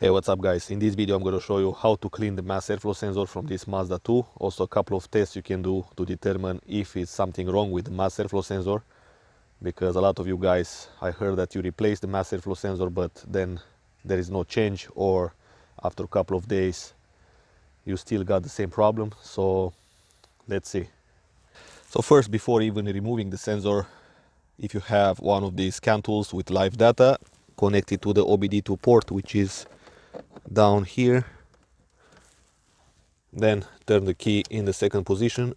Hey, what's up guys? In this video I'm going to show you how to clean the mass airflow sensor from this Mazda 2. Also a couple of tests you can do to determine if it's something wrong with the mass airflow sensor. Because a lot of you guys, I heard that you replaced the mass airflow sensor but then there is no change, or after a couple of days you still got the same problem. So let's see. So first, before even removing the sensor, if you have one of these CAN tools with live data, connect it to the OBD2 port, which is down here. Then turn the key in the second position.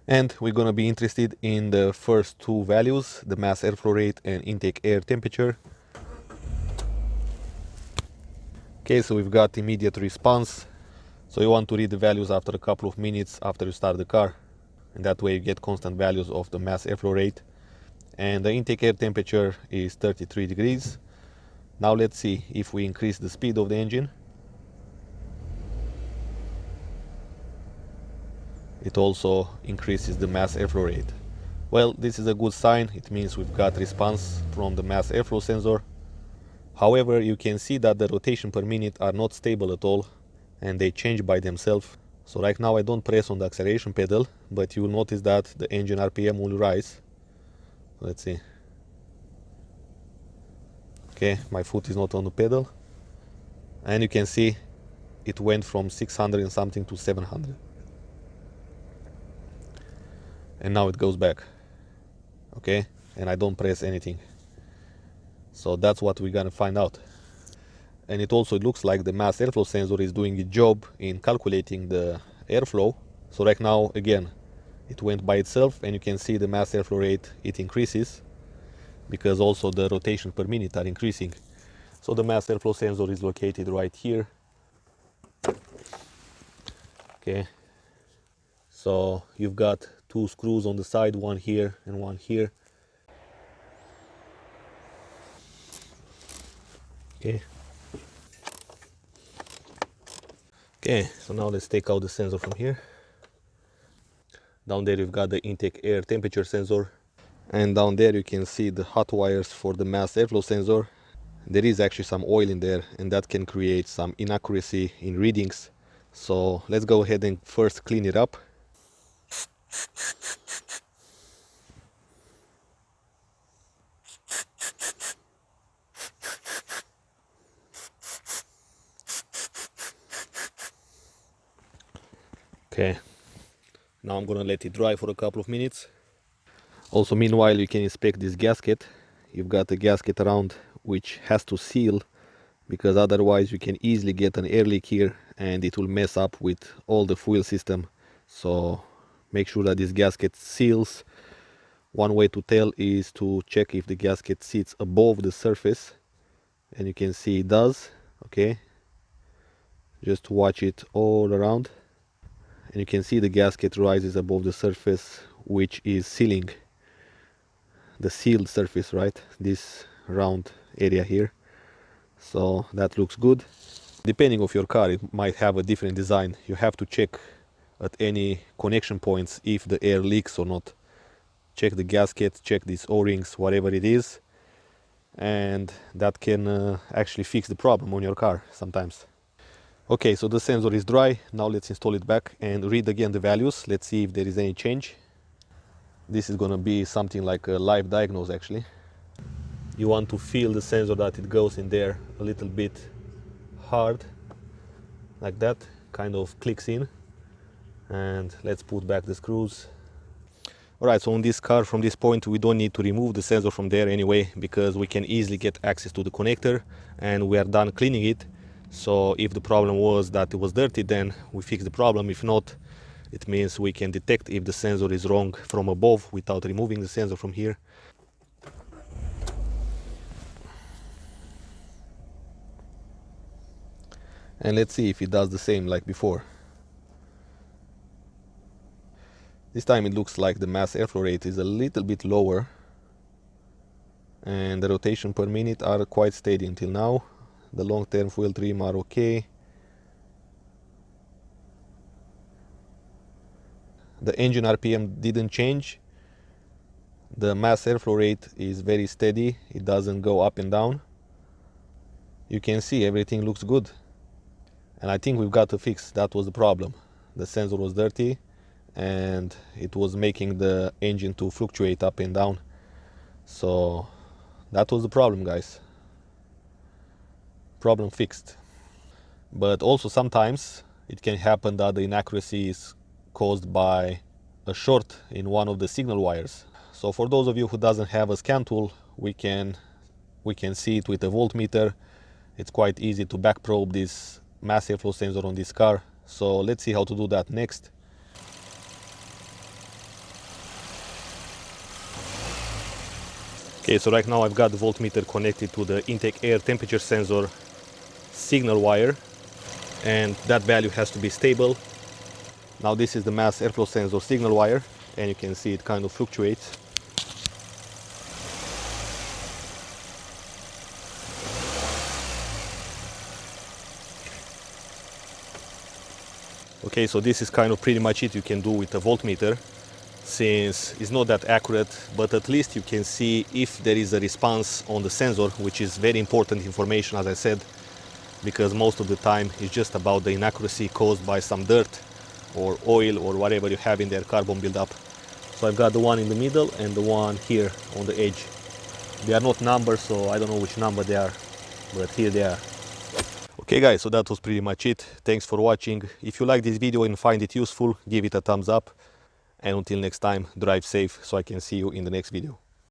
And we're going to be interested in the first two values, the mass airflow rate and intake air temperature. Okay, so we've got immediate response. So you want to read the values after a couple of minutes after you start the car. And that way you get constant values of the mass airflow rate. And the intake air temperature is 33 degrees. Now let's see if we increase the speed of the engine. It also increases the mass airflow rate. Well, this is a good sign. It means we've got response from the mass airflow sensor. However, you can see that the rotation per minute are not stable at all and they change by themselves. So right now I don't press on the acceleration pedal, but you will notice that the engine RPM will rise. Let's see. Okay, my foot is not on the pedal. And you can see it went from 600 and something to 700. And now it goes back. Okay, and I don't press anything. So that's what we're gonna find out. And it also looks like the mass airflow sensor is doing its job in calculating the airflow. So right now, again, it went by itself, and you can see the mass airflow rate, it increases because also the rotation per minute are increasing. So the mass airflow sensor is located right here. Okay, so you've got two screws on the side, one here and one here. Okay. Okay, so now let's take out the sensor from here. Down there you've got the intake air temperature sensor, and down there you can see the hot wires for the mass airflow sensor. There is actually some oil in there, and that can create some inaccuracy in readings. So let's go ahead and first clean it up. Okay, now I'm gonna let it dry for a couple of minutes. Also, meanwhile, you can inspect this gasket. You've got a gasket around which has to seal, because otherwise you can easily get an air leak here and it will mess up with all the fuel system. So make sure that this gasket seals. One way to tell is to check if the gasket sits above the surface, and you can see it does. Okay, just watch it all around, and you can see the gasket rises above the surface, which is sealing the sealed surface, right? This round area here. So that looks good. Depending on your car, it might have a different design. You have to check at any connection points if the air leaks or not. Check the gasket, check these O-rings, whatever it is, and that can actually fix the problem on your car sometimes. Okay, so the sensor is dry. Now let's install it back and read again the values. Let's see if there is any change. This is gonna be something like a live diagnose actually. You want to feel the sensor that it goes in there a little bit hard, like that, kind of clicks in. And let's put back the screws. Alright, so on this car, from this point, we don't need to remove the sensor from there anyway, because we can easily get access to the connector and we are done cleaning it. So if the problem was that it was dirty, then we fix the problem. If not, it means we can detect if the sensor is wrong from above without removing the sensor from here. And let's see if it does the same like before. This time it looks like the mass airflow rate is a little bit lower and the rotation per minute are quite steady until now. The long-term fuel trim are okay. The engine RPM didn't change. The mass airflow rate is very steady. It doesn't go up and down. you can see everything looks good. And I think we've got to fix, that was the problem. The sensor was dirty and it was making the engine to fluctuate up and down. So that was the problem, guys. Problem fixed. But also sometimes it can happen that the inaccuracy is caused by a short in one of the signal wires. So for those of you who doesn't have a scan tool, we can see it with a voltmeter. It's quite easy to back probe this mass airflow sensor on this car. So let's see how to do that next. Okay, so right now I've got the voltmeter connected to the intake air temperature sensor signal wire, and that value has to be stable. Now this is the mass airflow sensor signal wire, and you can see it kind of fluctuates. Okay, so this is kind of pretty much it you can do with a voltmeter, since it's not that accurate, but at least you can see if there is a response on the sensor, which is very important information, as I said, because most of the time it's just about the inaccuracy caused by some dirt or oil or whatever you have in there, carbon buildup. So I've got the one in the middle and the one here on the edge. They are not numbers, so I don't know which number they are, but here they are. Okay guys, so that was pretty much it. Thanks for watching. If you like this video and find it useful, give it a thumbs up. And until next time, drive safe so I can see you in the next video.